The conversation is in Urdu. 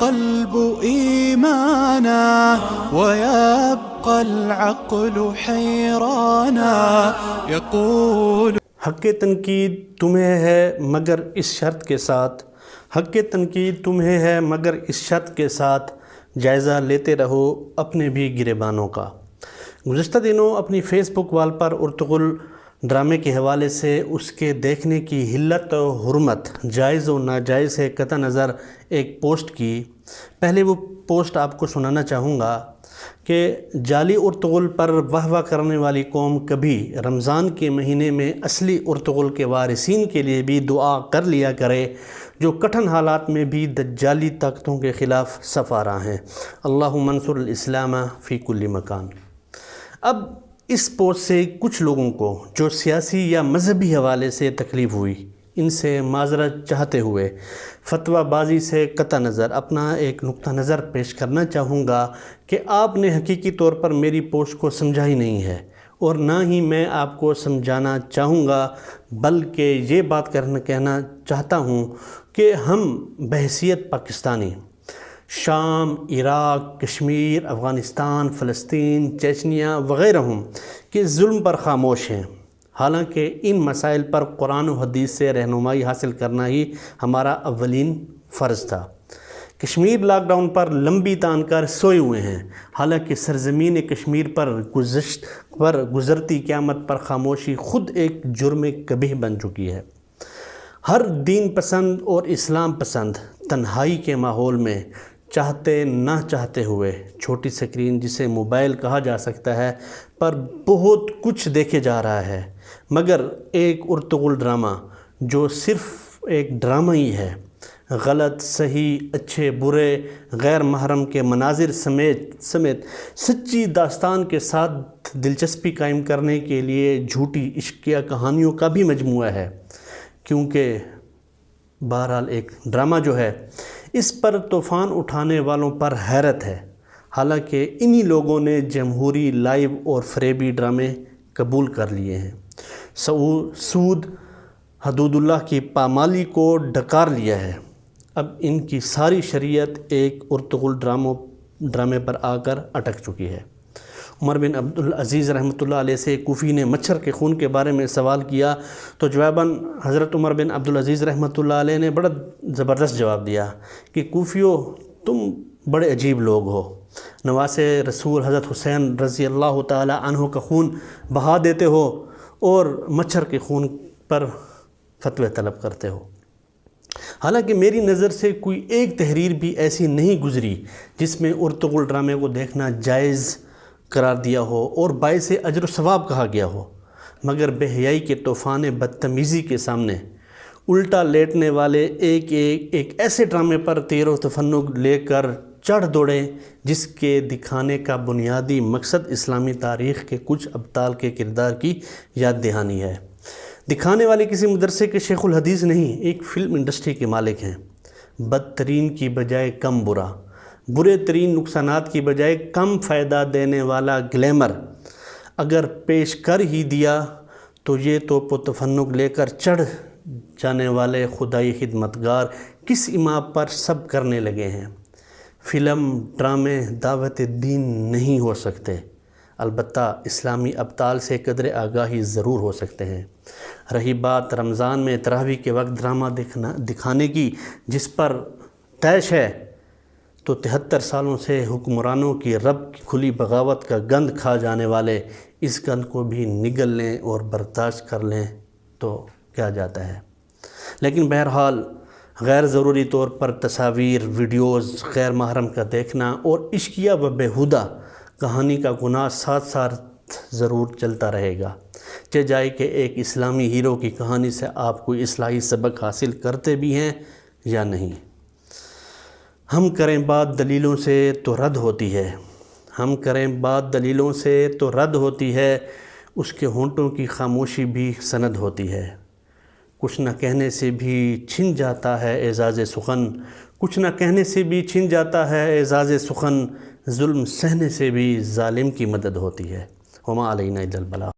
القلب إيمانا ويبقى العقل حيرانا يقول حق تنقید تمہیں ہے مگر اس شرط کے ساتھ، حق تنقید تمہیں ہے مگر اس شرط کے ساتھ، جائزہ لیتے رہو اپنے بھی گریبانوں کا۔ گزشتہ دنوں اپنی فیس بک وال پر ارطغرل ڈرامے کے حوالے سے اس کے دیکھنے کی حلت و حرمت، جائز و ناجائز سے قطع نظر ایک پوسٹ کی۔ پہلے وہ پوسٹ آپ کو سنانا چاہوں گا کہ جعلی ارطغرل پر واہ واہ کرنے والی قوم کبھی رمضان کے مہینے میں اصلی ارطغرل کے وارثین کے لیے بھی دعا کر لیا کرے، جو کٹھن حالات میں بھی دجالی طاقتوں کے خلاف صف آرہا ہیں۔ اللہم انصر الاسلام فی کل مکان۔ اب اس پوسٹ سے کچھ لوگوں کو جو سیاسی یا مذہبی حوالے سے تکلیف ہوئی، ان سے معذرت چاہتے ہوئے فتویٰ بازی سے قطع نظر اپنا ایک نقطہ نظر پیش کرنا چاہوں گا کہ آپ نے حقیقی طور پر میری پوسٹ کو سمجھا ہی نہیں ہے، اور نہ ہی میں آپ کو سمجھانا چاہوں گا، بلکہ یہ بات کہنا چاہتا ہوں کہ ہم بحیثیت پاکستانی شام، عراق، کشمیر، افغانستان، فلسطین، چیچنیا وغیرہ کے ظلم پر خاموش ہیں، حالانکہ ان مسائل پر قرآن و حدیث سے رہنمائی حاصل کرنا ہی ہمارا اولین فرض تھا۔ کشمیر لاک ڈاؤن پر لمبی تان کر سوئے ہوئے ہیں، حالانکہ سرزمین کشمیر پر گزرتی قیامت پر خاموشی خود ایک جرم کبیح بن چکی ہے۔ ہر دین پسند اور اسلام پسند تنہائی کے ماحول میں چاہتے نہ چاہتے ہوئے چھوٹی سکرین جسے موبائل کہا جا سکتا ہے پر بہت کچھ دیکھے جا رہا ہے، مگر ایک ارطغرل ڈرامہ جو صرف ایک ڈرامہ ہی ہے، غلط، صحیح، اچھے، برے، غیر محرم کے مناظر سمیت سچی داستان کے ساتھ دلچسپی قائم کرنے کے لیے جھوٹی عشقیہ کہانیوں کا بھی مجموعہ ہے، کیونکہ بہرحال ایک ڈرامہ جو ہے اس پر طوفان اٹھانے والوں پر حیرت ہے، حالانکہ انہی لوگوں نے جمہوری، لائیو اور فریبی ڈرامے قبول کر لیے ہیں، سود، حدود اللہ کی پامالی کو ڈکار لیا ہے۔ اب ان کی ساری شریعت ایک ارطغرل ڈرامے پر آ کر اٹک چکی ہے۔ عمر بن عبدالعزیز رحمۃ اللہ علیہ سے کوفی نے مچھر کے خون کے بارے میں سوال کیا تو جواباً حضرت عمر بن عبدالعزیز رحمۃ اللہ علیہ نے بڑا زبردست جواب دیا کہ کوفیو، تم بڑے عجیب لوگ ہو، نواز رسول حضرت حسین رضی اللہ تعالی عنہ کا خون بہا دیتے ہو اور مچھر کے خون پر فتوے طلب کرتے ہو۔ حالانکہ میری نظر سے کوئی ایک تحریر بھی ایسی نہیں گزری جس میں ارطغرل ڈرامے کو دیکھنا جائز قرار دیا ہو اور باعث اجر و ثواب کہا گیا ہو، مگر بے حیائی کے طوفان بدتمیزی کے سامنے الٹا لیٹنے والے ایک ایسے ڈرامے پر تیر و تفنگ لے کر چڑھ دوڑے جس کے دکھانے کا بنیادی مقصد اسلامی تاریخ کے کچھ ابطال کے کردار کی یاد دہانی ہے۔ دکھانے والے کسی مدرسے کے شیخ الحدیث نہیں، ایک فلم انڈسٹری کے مالک ہیں۔ بدترین کی بجائے کم برا، برے ترین نقصانات کی بجائے کم فائدہ دینے والا گلیمر اگر پیش کر ہی دیا تو یہ توپ و تفنگ لے کر چڑھ جانے والے خدائی خدمتگار کس امام پر سب کرنے لگے ہیں۔ فلم، ڈرامے دعوت دین نہیں ہو سکتے، البتہ اسلامی ابطال سے قدر آگاہی ضرور ہو سکتے ہیں۔ رہی بات رمضان میں تراویح کے وقت ڈرامہ دکھانے کی، جس پر طیش ہے، تو 73 سالوں سے حکمرانوں کی رب کی کھلی بغاوت کا گند کھا جانے والے اس گند کو بھی نگل لیں اور برداشت کر لیں تو کیا جاتا ہے۔ لیکن بہرحال غیر ضروری طور پر تصاویر، ویڈیوز غیر محرم کا دیکھنا اور عشقیہ و بیہودہ کہانی کا گناہ ساتھ ساتھ ضرور چلتا رہے گا، چہ جائے کہ ایک اسلامی ہیرو کی کہانی سے آپ کوئی اصلاحی سبق حاصل کرتے بھی ہیں یا نہیں۔ ہم کریں بات دلیلوں سے تو رد ہوتی ہے، ہم کریں بات دلیلوں سے تو رد ہوتی ہے، اس کے ہونٹوں کی خاموشی بھی سند ہوتی ہے۔ کچھ نہ کہنے سے بھی چھن جاتا ہے اعزاز سخن، کچھ نہ کہنے سے بھی چھن جاتا ہے اعزاز سخن، ظلم سہنے سے بھی ظالم کی مدد ہوتی ہے۔ وما علینا الا البلاغ۔